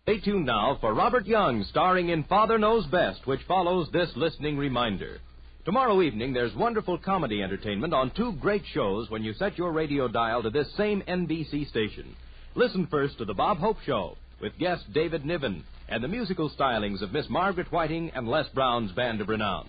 Stay tuned now for Robert Young starring in Father Knows Best, which follows this listening reminder. Tomorrow evening, there's wonderful comedy entertainment on two great shows when you set your radio dial to this same NBC station. Listen first to The Bob Hope Show with guest David Niven and the musical stylings of Miss Margaret Whiting and Les Brown's Band of Renown.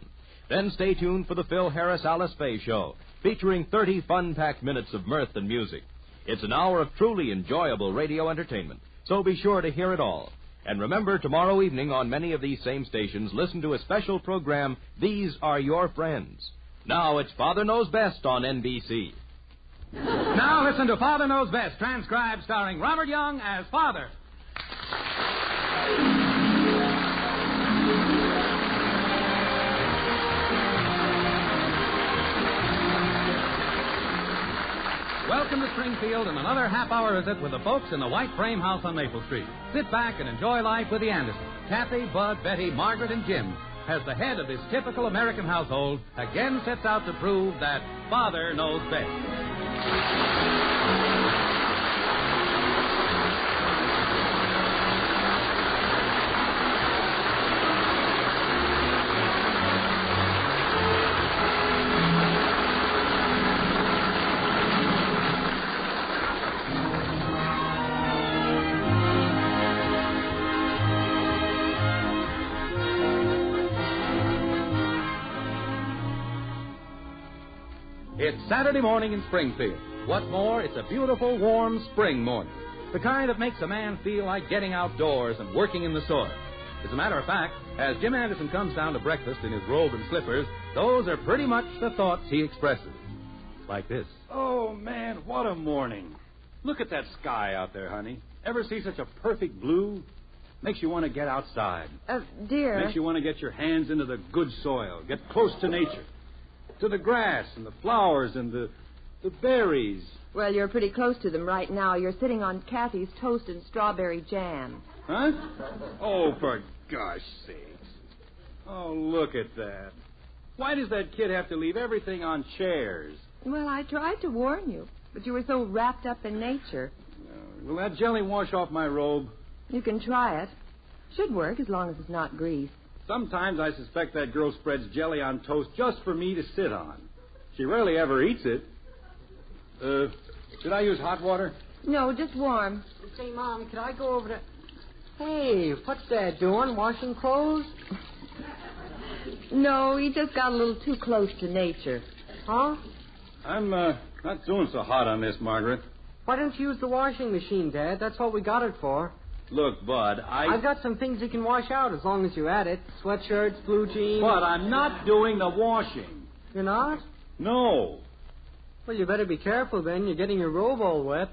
Then stay tuned for the Phil Harris-Alice Faye Show, featuring 30 fun-packed minutes of mirth and music. It's an hour of truly enjoyable radio entertainment, so be sure to hear it all. And remember, tomorrow evening on many of these same stations, listen to a special program, These Are Your Friends. Now it's Father Knows Best on NBC. Now listen to Father Knows Best, transcribed starring Robert Young as Father. Welcome to Springfield and another half-hour visit with the folks in the White Frame House on Maple Street. Sit back and enjoy life with the Andersons. Kathy, Bud, Betty, Margaret, and Jim, as the head of this typical American household, again sets out to prove that Father knows best. It's Saturday morning in Springfield. What's more, it's a beautiful, warm spring morning. The kind that makes a man feel like getting outdoors and working in the soil. As a matter of fact, as Jim Anderson comes down to breakfast in his robe and slippers, those are pretty much the thoughts he expresses. Like this. Oh, man, what a morning. Look at that sky out there, honey. Ever see such a perfect blue? Makes you want to get outside. Dear. Makes you want to get your hands into the good soil, get close to nature. To the grass and the flowers and the berries. Well, you're pretty close to them right now. You're sitting on Kathy's toast and strawberry jam. Huh? Oh, for gosh sakes. Oh, look at that. Why does that kid have to leave everything on chairs? Well, I tried to warn you, but you were so wrapped up in nature. Will that jelly wash off my robe? You can try it. Should work as long as it's not grease. Sometimes I suspect that girl spreads jelly on toast just for me to sit on. She rarely ever eats it. Should I use hot water? No, just warm. Say, Mom, could I go over to... Hey, what's Dad doing? Washing clothes? No, he just got a little too close to nature. Huh? I'm not doing so hot on this, Margaret. Why don't you use the washing machine, Dad? That's what we got it for. Look, Bud, I've got some things you can wash out as long as you're at it. Sweatshirts, blue jeans. But I'm not doing the washing. You're not? No. Well, you better be careful then. You're getting your robe all wet.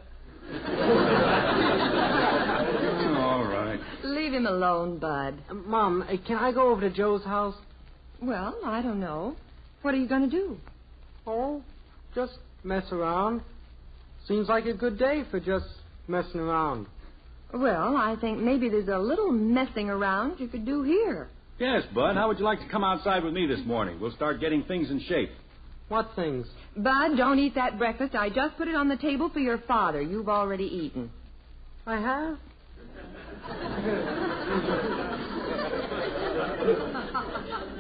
All right. Leave him alone, Bud. Mom, can I go over to Joe's house? Well, I don't know. What are you going to do? Oh, just mess around. Seems like a good day for just messing around. Well, I think maybe there's a little messing around you could do here. Yes, Bud. How would you like to come outside with me this morning? We'll start getting things in shape. What things? Bud, don't eat that breakfast. I just put it on the table for your father. You've already eaten. I have?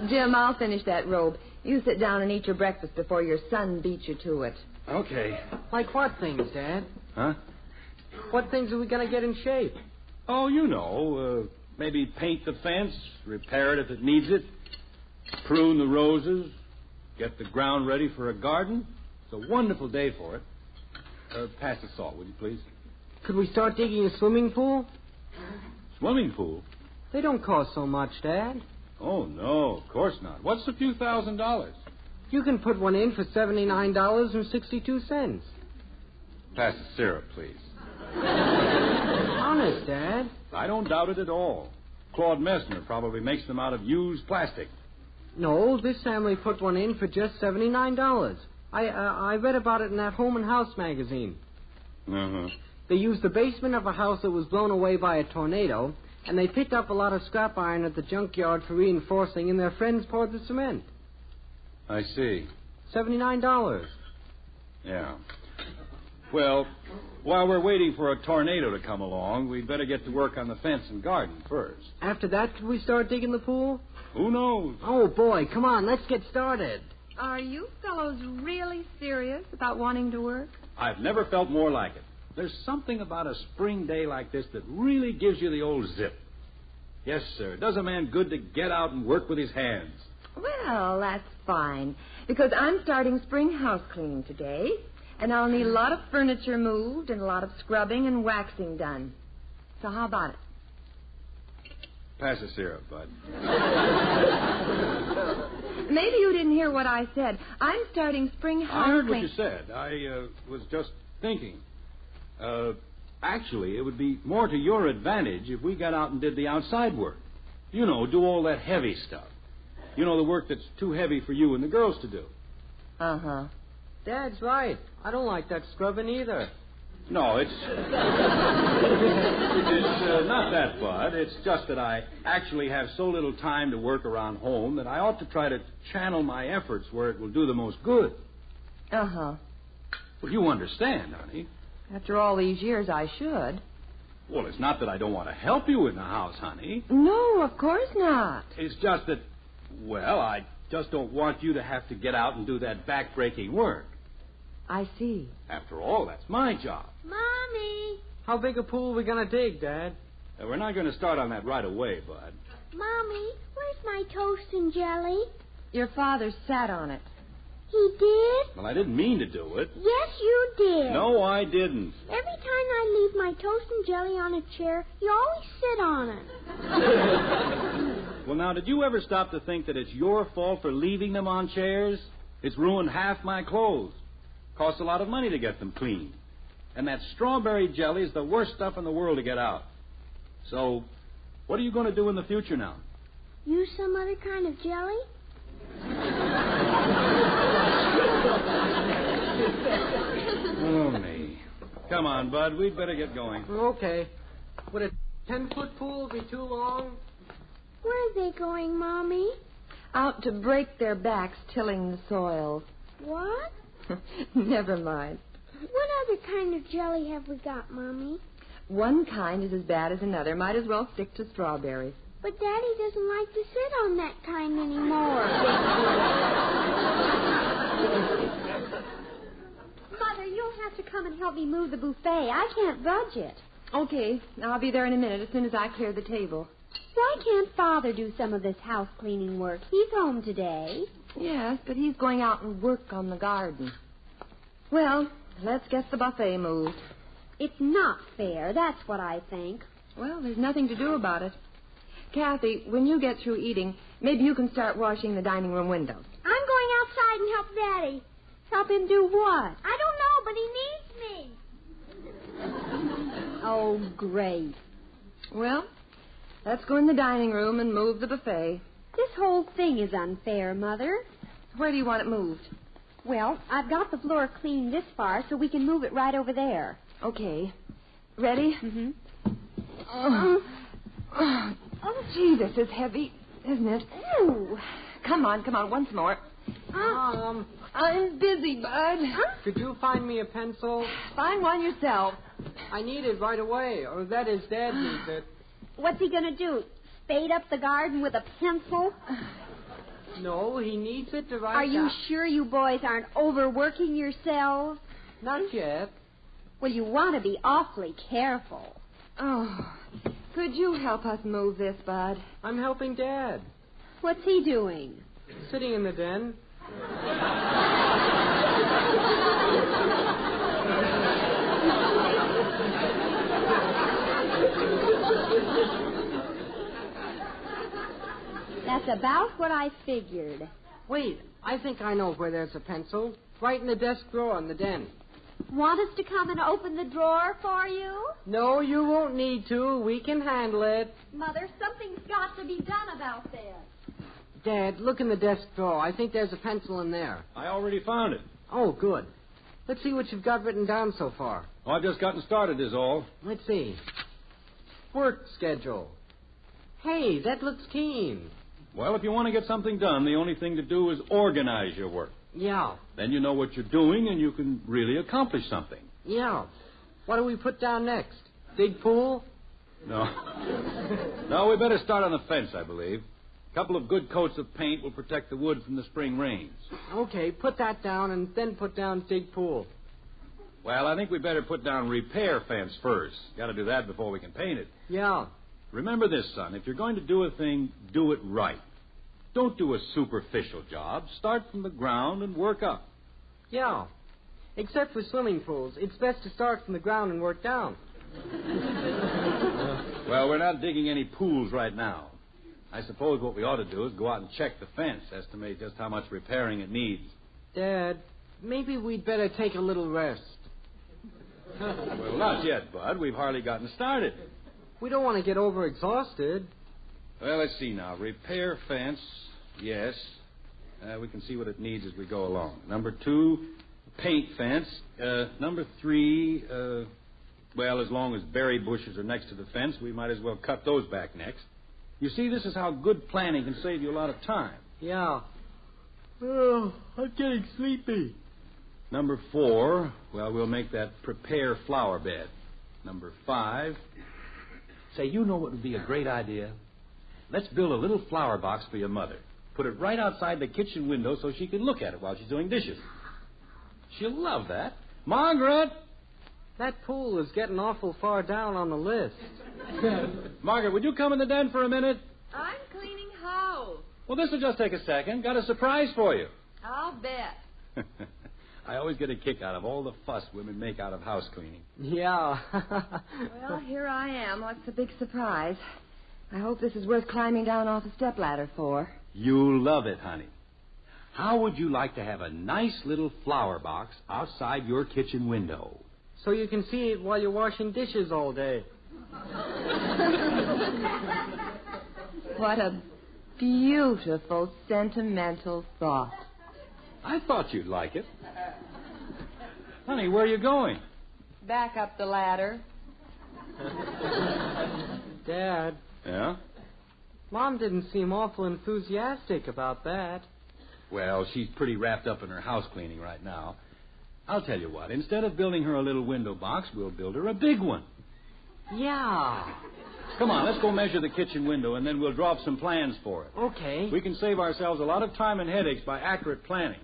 Jim, I'll finish that robe. You sit down and eat your breakfast before your son beats you to it. Okay. Like what things, Dad? Huh? What things are we going to get in shape? Oh, you know, maybe paint the fence, repair it if it needs it, prune the roses, get the ground ready for a garden. It's a wonderful day for it. Pass the salt, would you please? Could we start digging a swimming pool? Swimming pool? They don't cost so much, Dad. Oh, no, of course not. What's a few $1,000s? You can put one in for $79.62. Pass the syrup, please. Honest, Dad. I don't doubt it at all. Claude Messner probably makes them out of used plastic. No, this family put one in for just $79. I read about it in that Home and House magazine. Uh-huh. They used the basement of a house that was blown away by a tornado, and they picked up a lot of scrap iron at the junkyard for reinforcing, and their friends poured the cement. I see. $79. Yeah. Well, while we're waiting for a tornado to come along, we'd better get to work on the fence and garden first. After that, could we start digging the pool? Who knows? Oh, boy, come on, let's get started. Are you fellows really serious about wanting to work? I've never felt more like it. There's something about a spring day like this that really gives you the old zip. Yes, sir. It does a man good to get out and work with his hands. Well, that's fine, because I'm starting spring house cleaning today, and I'll need a lot of furniture moved and a lot of scrubbing and waxing done. So how about it? Pass the syrup, Bud. Maybe you didn't hear what I said. I'm starting spring house I heard what cleaning. you said. I was just thinking. Actually, it would be more to your advantage if we got out and did the outside work. You know, do all that heavy stuff. You know, the work that's too heavy for you and the girls to do. Uh-huh. Dad's right. I don't like that scrubbing either. No, it's not that, Bud. It's just that I actually have so little time to work around home that I ought to try to channel my efforts where it will do the most good. Uh-huh. Well, you understand, honey. After all these years, I should. Well, it's not that I don't want to help you in the house, honey. No, of course not. It's just that, well, I just don't want you to have to get out and do that back-breaking work. I see. After all, that's my job. Mommy! How big a pool are we going to dig, Dad? We're not going to start on that right away, Bud. Mommy, where's my toast and jelly? Your father sat on it. He did? Well, I didn't mean to do it. Yes, you did. No, I didn't. Every time I leave my toast and jelly on a chair, you always sit on it. Well, now, did you ever stop to think that it's your fault for leaving them on chairs? It's ruined half my clothes. Costs a lot of money to get them clean. And that strawberry jelly is the worst stuff in the world to get out. So, what are you going to do in the future now? Use some other kind of jelly? Oh, me. Come on, Bud. We'd better get going. Okay. Would a 10-foot pool be too long? Where are they going, Mommy? Out to break their backs tilling the soil. What? Never mind. What other kind of jelly have we got, Mommy? One kind is as bad as another. Might as well stick to strawberry. But Daddy doesn't like to sit on that kind anymore. Mother, you'll have to come and help me move the buffet. I can't budge it. Okay, I'll be there in a minute as soon as I clear the table. Why can't Father do some of this house cleaning work? He's home today. Yes, but he's going out and work on the garden. Well, let's get the buffet moved. It's not fair, that's what I think. Well, there's nothing to do about it. Kathy, when you get through eating, maybe you can start washing the dining room windows. I'm going outside and help Daddy. Help him do what? I don't know, but he needs me. Oh, great. Well, let's go in the dining room and move the buffet. This whole thing is unfair, Mother. Where do you want it moved? Well, I've got the floor cleaned this far, so we can move it right over there. Okay. Ready? Mm-hmm. Oh, gee, this is heavy, isn't it? Ooh. Come on, once more. I'm busy, Bud. Could you find me a pencil? Find one yourself. I need it right away, or that is, Dad needs it. What's he going to do? Spade up the garden with a pencil? No, he needs it to write. Are you sure you boys aren't overworking yourselves? Not yet. Well, you want to be awfully careful. Oh, could you help us move this, Bud? I'm helping Dad. What's he doing? Sitting in the den. That's about what I figured. Wait, I think I know where there's a pencil. Right in the desk drawer in the den. Want us to come and open the drawer for you? No, you won't need to. We can handle it. Mother, something's got to be done about this. Dad, look in the desk drawer. I think there's a pencil in there. I already found it. Oh, good. Let's see what you've got written down so far. Oh, I've just gotten started, is all. Let's see. Work schedule. Hey, that looks keen. Well, if you want to get something done, the only thing to do is organize your work. Yeah. Then you know what you're doing, and you can really accomplish something. Yeah. What do we put down next? Big pool? No. No, we better start on the fence, I believe. A couple of good coats of paint will protect the wood from the spring rains. Okay, put that down and then put down big pool. Well, I think we better put down repair fence first. Got to do that before we can paint it. Yeah. Remember this, son. If you're going to do a thing, do it right. Don't do a superficial job. Start from the ground and work up. Yeah. Except for swimming pools. It's best to start from the ground and work down. Well, we're not digging any pools right now. I suppose what we ought to do is go out and check the fence, estimate just how much repairing it needs. Dad, maybe we'd better take a little rest. Well, not yet, Bud. We've hardly gotten started. We don't want to get overexhausted. Well, let's see now. Repair fence, yes. We can see what it needs as we go along. Number 2, paint fence. Number 3, well, as long as berry bushes are next to the fence, we might as well cut those back next. You see, this is how good planning can save you a lot of time. Yeah. Oh, I'm getting sleepy. Number 4, well, we'll make that prepare flower bed. Number 5, say, you know what would be a great idea? Let's build a little flower box for your mother. Put it right outside the kitchen window so she can look at it while she's doing dishes. She'll love that. Margaret! That pool is getting awful far down on the list. Margaret, would you come in the den for a minute? I'm cleaning house. Well, this will just take a second. Got a surprise for you. I'll bet. I always get a kick out of all the fuss women make out of house cleaning. Yeah. Well, here I am. What's the big surprise? I hope this is worth climbing down off a stepladder for. You'll love it, honey. How would you like to have a nice little flower box outside your kitchen window? So you can see it while you're washing dishes all day. What a beautiful, sentimental thought. I thought you'd like it. Honey, where are you going? Back up the ladder. Dad. Yeah? Mom didn't seem awful enthusiastic about that. Well, she's pretty wrapped up in her house cleaning right now. I'll tell you what. Instead of building her a little window box, we'll build her a big one. Yeah. Come on, let's go measure the kitchen window, and then we'll draw up some plans for it. Okay. We can save ourselves a lot of time and headaches by accurate planning.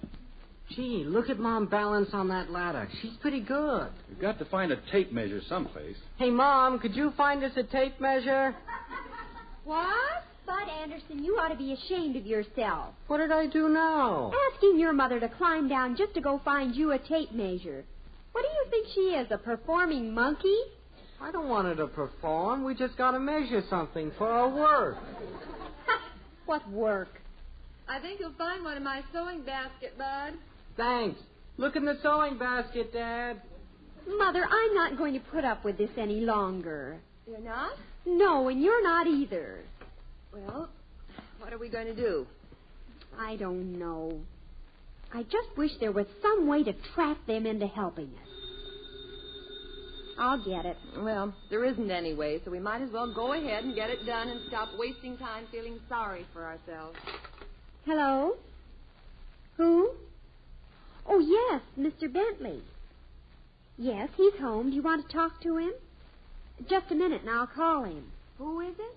Gee, look at Mom balance on that ladder. She's pretty good. We've got to find a tape measure someplace. Hey, Mom, could you find us a tape measure? What? Bud Anderson, you ought to be ashamed of yourself. What did I do now? Asking your mother to climb down just to go find you a tape measure. What do you think she is, a performing monkey? I don't want her to perform. We just got to measure something for our work. What work? I think you'll find one in my sewing basket, Bud. Thanks. Look in the sewing basket, Dad. Mother, I'm not going to put up with this any longer. You're not? No, and you're not either. Well, what are we going to do? I don't know. I just wish there was some way to trap them into helping us. I'll get it. Well, there isn't any way, so we might as well go ahead and get it done and stop wasting time feeling sorry for ourselves. Hello? Who? Oh, yes, Mr. Bentley. Yes, he's home. Do you want to talk to him? Just a minute, and I'll call him. Who is it?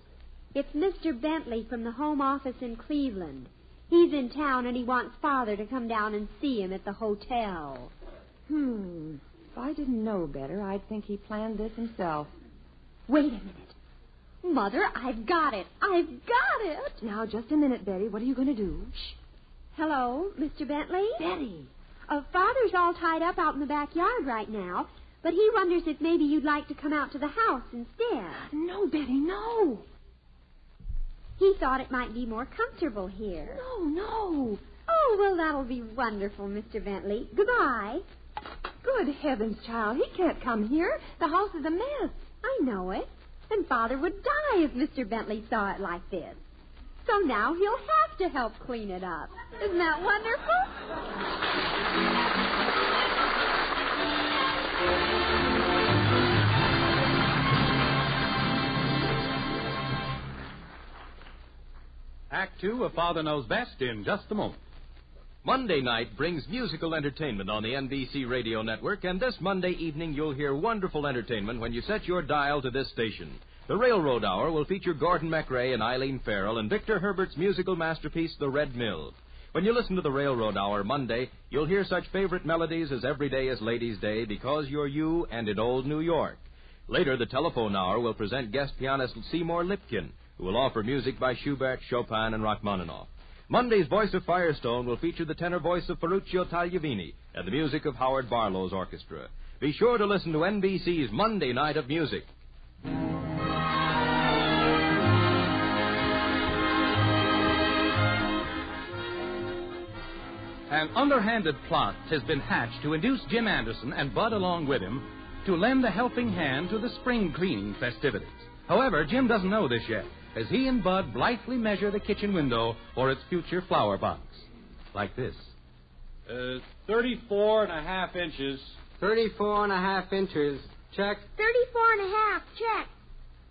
It's Mr. Bentley from the home office in Cleveland. He's in town, and he wants Father to come down and see him at the hotel. If I didn't know better, I'd think he planned this himself. Wait a minute. Mother, I've got it. I've got it. Now, just a minute, Betty. What are you going to do? Shh. Hello, Mr. Bentley? Betty. Father's all tied up out in the backyard right now, but he wonders if maybe you'd like to come out to the house instead. No, Betty, no. He thought it might be more comfortable here. No. Oh, well, that'll be wonderful, Mr. Bentley. Goodbye. Good heavens, child. He can't come here. The house is a mess. I know it. And Father would die if Mr. Bentley saw it like this. So now he'll have to help clean it up. Isn't that wonderful? Act 2 of Father Knows Best in just a moment. Monday night brings musical entertainment on the NBC radio network, and this Monday evening you'll hear wonderful entertainment when you set your dial to this station. The Railroad Hour will feature Gordon MacRae and Eileen Farrell and Victor Herbert's musical masterpiece, The Red Mill. When you listen to the Railroad Hour Monday, you'll hear such favorite melodies as Every Day is Ladies' Day, Because You're You, and In Old New York. Later, the Telephone Hour will present guest pianist Seymour Lipkin, who will offer music by Schubert, Chopin, and Rachmaninoff. Monday's Voice of Firestone will feature the tenor voice of Ferruccio Tagliavini and the music of Howard Barlow's orchestra. Be sure to listen to NBC's Monday Night of Music. An underhanded plot has been hatched to induce Jim Anderson and Bud along with him to lend a helping hand to the spring cleaning festivities. However, Jim doesn't know this yet, as he and Bud blithely measure the kitchen window for its future flower box. Like this. 34.5 inches. 34.5 inches. Check. 34.5. Check.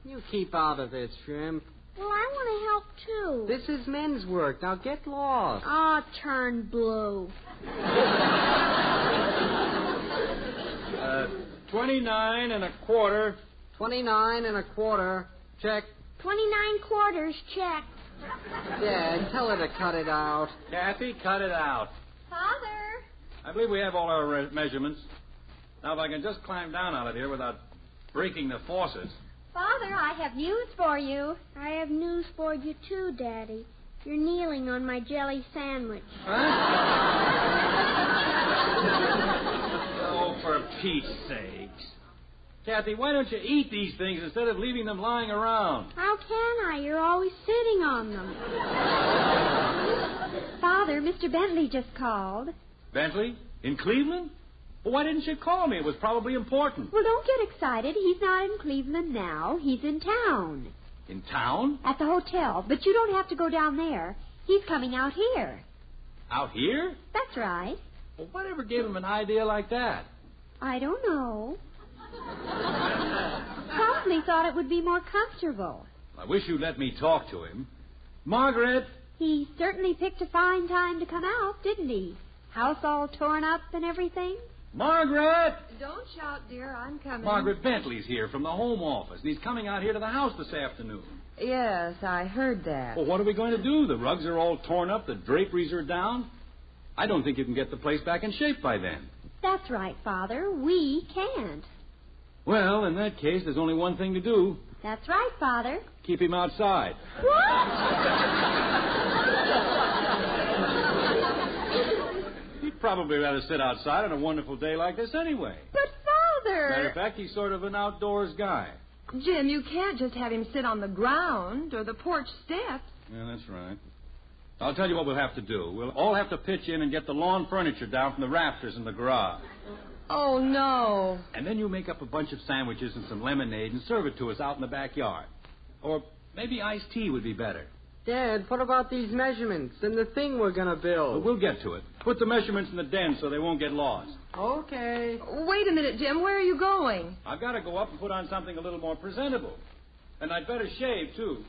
You keep out of it, Shrimp. Well, I want to help, too. This is men's work. Now get lost. Oh, turn blue. 29.25. 29.25. Check. 29 quarters. Check. Dad, tell her to cut it out. Kathy, cut it out. Father. I believe we have all our measurements. Now, if I can just climb down out of here without breaking the faucets. Father, I have news for you. I have news for you, too, Daddy. You're kneeling on my jelly sandwich. Oh, for Pete's sakes. Kathy, why don't you eat these things instead of leaving them lying around? How can I? You're always sitting on them. Father, Mr. Bentley just called. Bentley? In Cleveland? Well, why didn't you call me? It was probably important. Well, don't get excited. He's not in Cleveland now. He's in town. In town? At the hotel. But you don't have to go down there. He's coming out here. Out here? That's right. Well, whatever gave him an idea like that? I don't know. Probably thought it would be more comfortable. I wish you'd let me talk to him. Margaret! He certainly picked a fine time to come out, didn't he? House all torn up and everything. Margaret! Don't shout, dear. I'm coming. Margaret Bentley's here from the home office, and he's coming out here to the house this afternoon. Yes, I heard that. Well, what are we going to do? The rugs are all torn up, the draperies are down. I don't think you can get the place back in shape by then. That's right, Father. We can't. Well, in that case, there's only one thing to do. That's right, Father. Keep him outside. What? He'd probably rather sit outside on a wonderful day like this anyway. But, Father... Matter of fact, he's sort of an outdoors guy. Jim, you can't just have him sit on the ground or the porch steps. Yeah, that's right. I'll tell you what we'll have to do. We'll all have to pitch in and get the lawn furniture down from the rafters in the garage. Oh, no. And then you make up a bunch of sandwiches and some lemonade and serve it to us out in the backyard. Or maybe iced tea would be better. Dad, what about these measurements and the thing we're going to But build? we'll get to it. Put the measurements in the den so they won't get lost. Okay. Wait a minute, Jim. Where are you going? I've got to go up and put on something a little more presentable. And I'd better shave, too.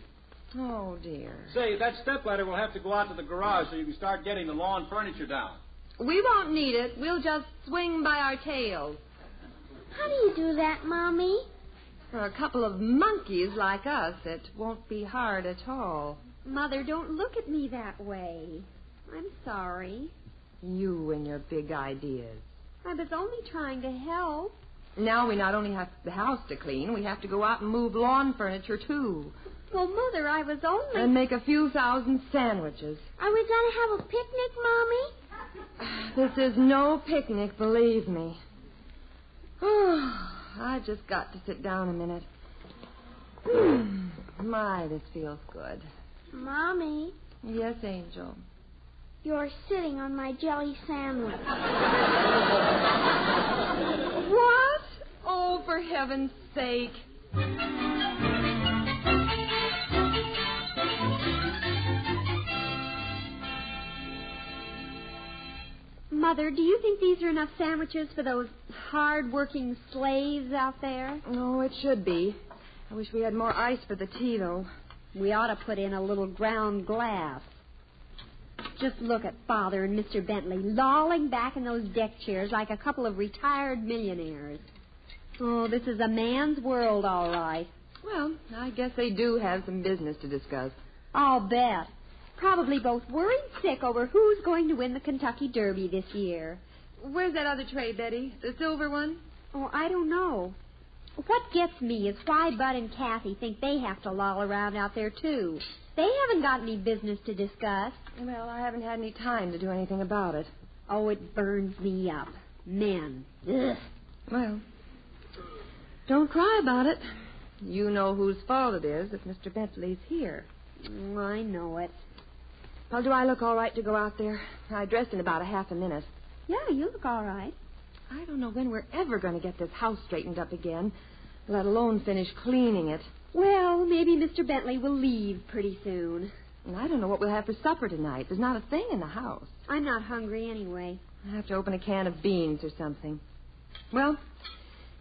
Oh, dear. Say, that stepladder will have to go out to the garage so you can start getting the lawn furniture down. We won't need it. We'll just swing by our tails. How do you do that, Mommy? For a couple of monkeys like us, it won't be hard at all. Mother, don't look at me that way. I'm sorry. You and your big ideas. I was only trying to help. Now we not only have the house to clean, we have to go out and move lawn furniture, too. Well, Mother, I was only... And make a few thousand sandwiches. Are we going to have a picnic, Mommy? This is no picnic, believe me. I've just got to sit down a minute. My, this feels good. Mommy, Yes, Angel. you're sitting on my jelly sandwich. What? Oh, for heaven's sake. Mother, do you think these are enough sandwiches for those hard-working slaves out there? Oh, it should be. I wish we had more ice for the tea, though. We ought to put in a little ground glass. Just look at Father and Mr. Bentley lolling back in those deck chairs like a couple of retired millionaires. Oh, this is a man's world, all right. Well, I guess they do have some business to discuss. I'll bet. Probably both worried sick over who's going to win the Kentucky Derby this year. Where's that other tray, Betty? The silver one? Oh, I don't know. What gets me is why Bud and Kathy think they have to loll around out there, too. They haven't got any business to discuss. Well, I haven't had any time to do anything about it. Oh, it burns me up. Men. Ugh. Well, don't cry about it. You know whose fault it is if Mr. Bentley's here. Oh, I know it. Well, do I look all right to go out there? I dressed in about a half a minute. Yeah, you look all right. I don't know when we're ever going to get this house straightened up again, let alone finish cleaning it. Well, maybe Mr. Bentley will leave pretty soon. And I don't know what we'll have for supper tonight. There's not a thing in the house. I'm not hungry anyway. I'll have to open a can of beans or something. Well,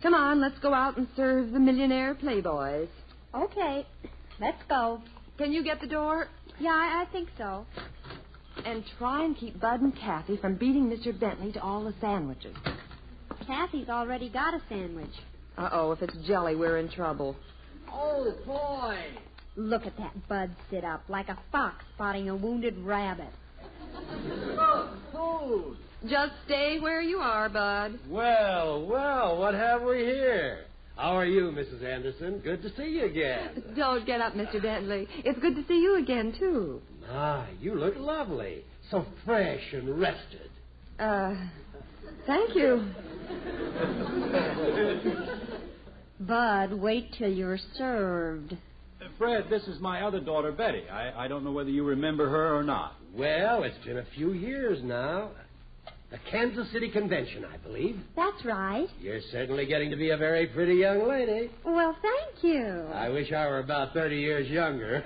come on, let's go out and serve the millionaire playboys. Okay, let's go. Can you get the door? Yeah, I think so. And try and keep Bud and Kathy from beating Mr. Bentley to all the sandwiches. Kathy's already got a sandwich. Uh-oh, if it's jelly, we're in trouble. Oh, boy. Look at that Bud sit up like a fox spotting a wounded rabbit. Food. Just stay where you are, Bud. Well, what have we here? How are you, Mrs. Anderson? Good to see you again. Don't get up, Mr. Bentley. It's good to see you again, too. My, you look lovely. So fresh and rested. Thank you. Bud, wait till you're served. Fred, this is my other daughter, Betty. I don't know whether you remember her or not. Well, it's been a few years now. The Kansas City Convention, I believe. That's right. You're certainly getting to be a very pretty young lady. Well, thank you. I wish I were about 30 years younger.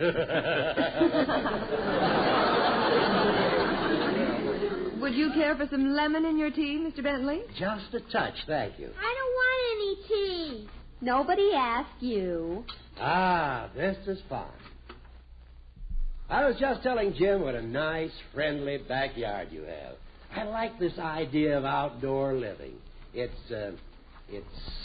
Would you care for some lemon in your tea, Mr. Bentley? Just a touch, thank you. I don't want any tea. Nobody asked you. Ah, this is fine. I was just telling Jim what a nice, friendly backyard you have. I like this idea of outdoor living. It's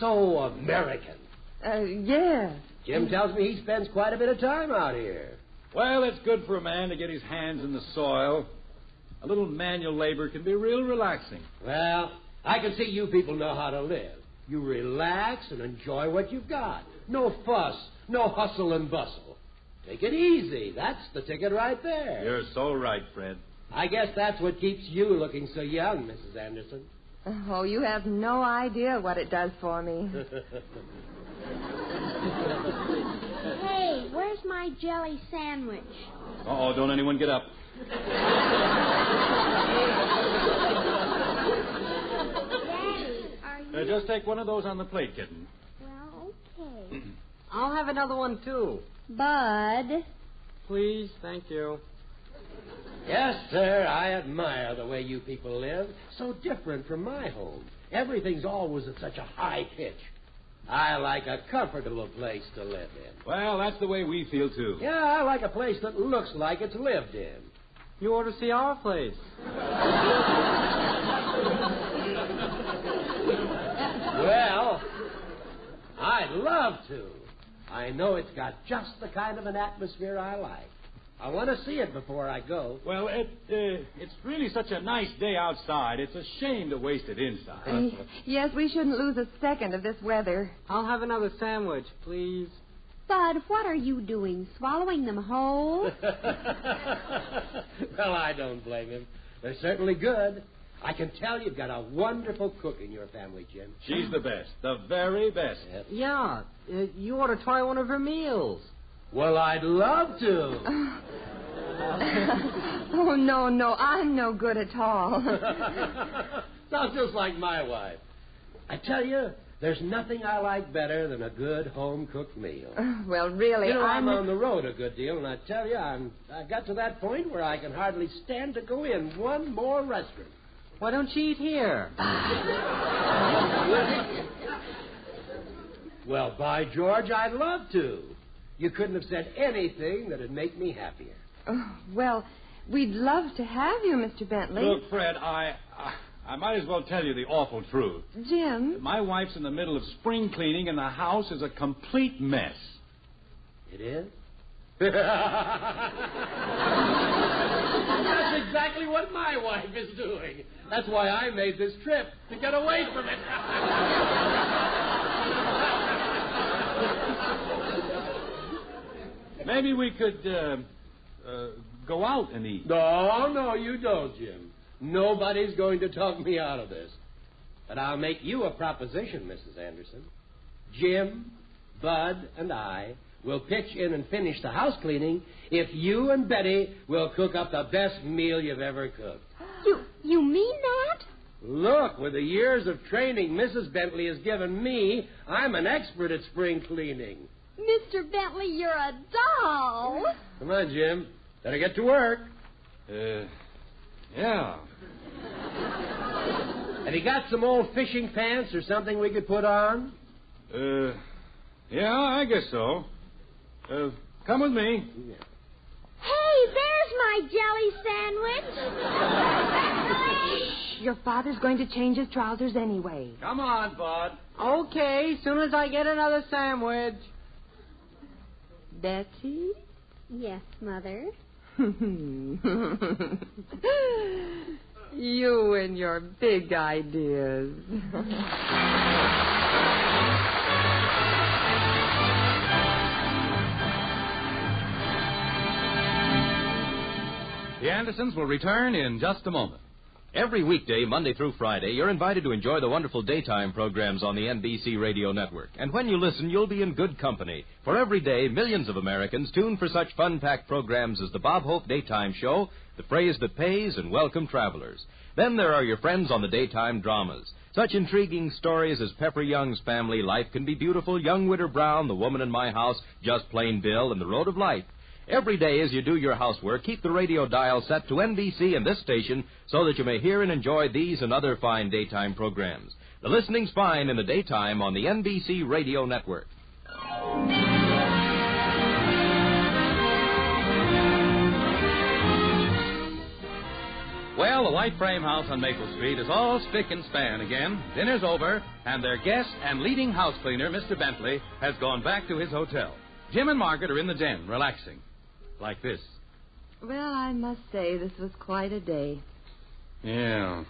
so American. Yes. Jim tells me he spends quite a bit of time out here. Well, it's good for a man to get his hands in the soil. A little manual labor can be real relaxing. Well, I can see you people know how to live. You relax and enjoy what you've got. No fuss, no hustle and bustle. Take it easy. That's the ticket right there. You're so right, Fred. I guess that's what keeps you looking so young, Mrs. Anderson. Oh, you have no idea what it does for me. Hey, where's my jelly sandwich? Uh-oh, don't anyone get up. Daddy, are you... Just take one of those on the plate, kitten. Well, okay. I'll have another one, too. Bud. Please, thank you. Yes, sir, I admire the way you people live. So different from my home. Everything's always at such a high pitch. I like a comfortable place to live in. Well, that's the way we feel, too. Yeah, I like a place that looks like it's lived in. You ought to see our place. Well, I'd love to. I know it's got just the kind of an atmosphere I like. I want to see it before I go. Well, it's really such a nice day outside. It's a shame to waste it inside. Yes, we shouldn't lose a second of this weather. I'll have another sandwich, please. Bud, what are you doing? Swallowing them whole? Well, I don't blame him. They're certainly good. I can tell you've got a wonderful cook in your family, Jim. She's the best. The very best. Yep. Yeah, you ought to try one of her meals. Well, I'd love to. Oh, no, I'm no good at all. Sounds just like my wife. I tell you, there's nothing I like better than a good home-cooked meal. Well, really, You know, I'm on the road a good deal, and I tell you, I've got to that point where I can hardly stand to go in one more restaurant. Why don't you eat here? Well, by George, I'd love to. You couldn't have said anything that'd make me happier. Well, We'd love to have you, Mr. Bentley. Look, Fred, I might as well tell you the awful truth. Jim? My wife's in the middle of spring cleaning, and the house is a complete mess. It is? That's exactly what my wife is doing. That's why I made this trip, to get away from it. Maybe we could go out and eat. No, you don't, Jim. Nobody's going to talk me out of this. But I'll make you a proposition, Mrs. Anderson. Jim, Bud, and I will pitch in and finish the house cleaning if you and Betty will cook up the best meal you've ever cooked. You mean that? Look, with the years of training Mrs. Bentley has given me, I'm an expert at spring cleaning. Mr. Bentley, you're a doll. Come on, Jim. Better get to work. Yeah. Have you got some old fishing pants or something we could put on? Yeah, I guess so. Come with me. Hey, there's my jelly sandwich. Your father's going to change his trousers anyway. Come on, Bud. Okay, soon as I get another sandwich. Betty? Yes, Mother. You and your big ideas. The Andersons will return in just a moment. Every weekday, Monday through Friday, you're invited to enjoy the wonderful daytime programs on the NBC Radio Network. And when you listen, you'll be in good company. For every day, millions of Americans tune for such fun-packed programs as the Bob Hope Daytime Show, The Phrase That Pays, and Welcome Travelers. Then there are your friends on the daytime dramas. Such intriguing stories as Pepper Young's Family Life Can Be Beautiful, Young Widow Brown, The Woman in My House, Just Plain Bill, and The Road of Life. Every day as you do your housework, keep the radio dial set to NBC and this station so that you may hear and enjoy these and other fine daytime programs. The listening's fine in the daytime on the NBC Radio Network. Well, the white frame house on Maple Street is all spick and span again. Dinner's over, and their guest and leading house cleaner, Mr. Bentley, has gone back to his hotel. Jim and Margaret are in the den, relaxing. Like this. Well, I must say this was quite a day. Yeah.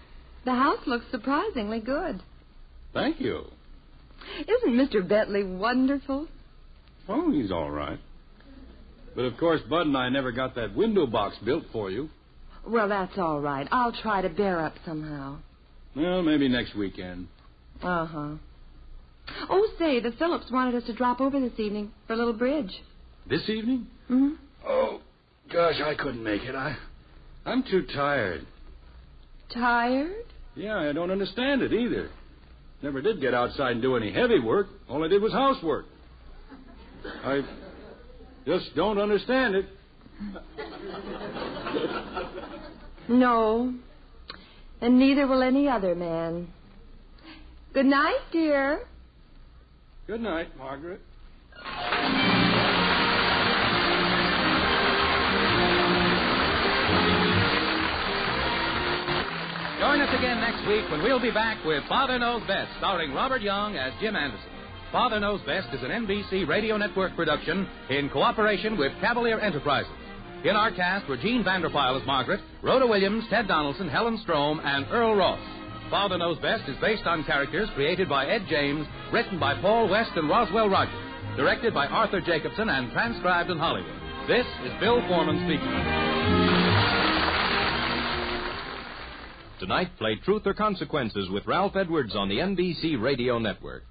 The house looks surprisingly good. Thank you. Isn't Mr. Bentley wonderful? Oh, he's all right. But, of course, Bud and I never got that window box built for you. Well, that's all right. I'll try to bear up somehow. Well, maybe next weekend. Uh-huh. Oh, say, the Phillips wanted us to drop over this evening for a little bridge. This evening? Mm-hmm. Oh, gosh, I couldn't make it. I'm too tired. Tired? Yeah, I don't understand it either. Never did get outside and do any heavy work. All I did was housework. I just don't understand it. No. And neither will any other man. Good night, dear. Good night, Margaret. Join us again next week when we'll be back with Father Knows Best, starring Robert Young as Jim Anderson. Father Knows Best is an NBC Radio Network production in cooperation with Cavalier Enterprises. In our cast were Gene Vanderpyle as Margaret, Rhoda Williams, Ted Donaldson, Helen Strome, and Earl Ross. Father Knows Best is based on characters created by Ed James, written by Paul West and Roswell Rogers, directed by Arthur Jacobson, and transcribed in Hollywood. This is Bill Foreman speaking. Tonight, play Truth or Consequences with Ralph Edwards on the NBC Radio Network.